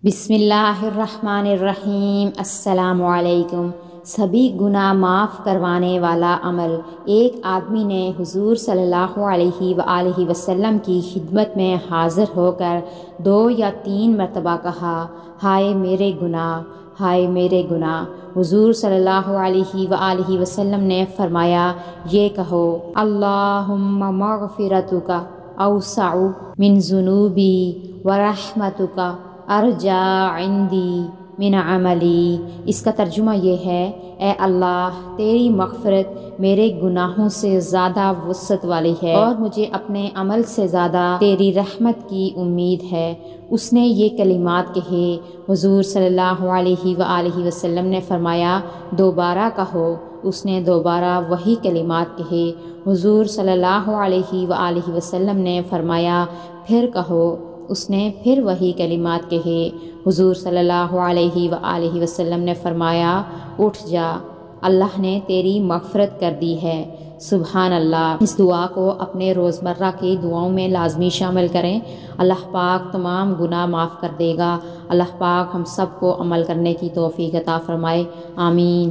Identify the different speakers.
Speaker 1: بسم اللہ الرحمن الرحیم۔ السلام علیکم۔ سبھی گناہ معاف کروانے والا عمل۔ ایک آدمی نے حضور صلی اللہ علیہ وآلہ وسلم کی خدمت میں حاضر ہو کر 2 یا 3 مرتبہ کہا، ہائے میرے گناہ، ہائے میرے گناہ۔ حضور صلی اللہ علیہ وآلہ وسلم نے فرمایا، یہ کہو، اللہم مغفرتک اوسع من ذنوبی ورحمتک ارجع عندی من عملی۔ اس کا ترجمہ یہ ہے، اے اللہ تیری مغفرت میرے گناہوں سے زیادہ وسعت والی ہے اور مجھے اپنے عمل سے زیادہ تیری رحمت کی امید ہے۔ اس نے یہ کلمات کہے۔ حضور صلی اللہ علیہ وآلہ وسلم نے فرمایا، دوبارہ کہو۔ اس نے دوبارہ وہی کلمات کہے۔ حضور صلی اللہ علیہ وآلہ وسلم نے فرمایا، پھر کہو۔ اس نے پھر وہی کلمات کہے۔ حضور صلی اللہ علیہ وآلہ وسلم نے فرمایا، اٹھ جا، اللہ نے تیری مغفرت کر دی ہے۔ سبحان اللہ۔ اس دعا کو اپنے روزمرہ کی دعاؤں میں لازمی شامل کریں۔ اللہ پاک تمام گناہ معاف کر دے گا۔ اللہ پاک ہم سب کو عمل کرنے کی توفیق عطا فرمائے۔ آمین۔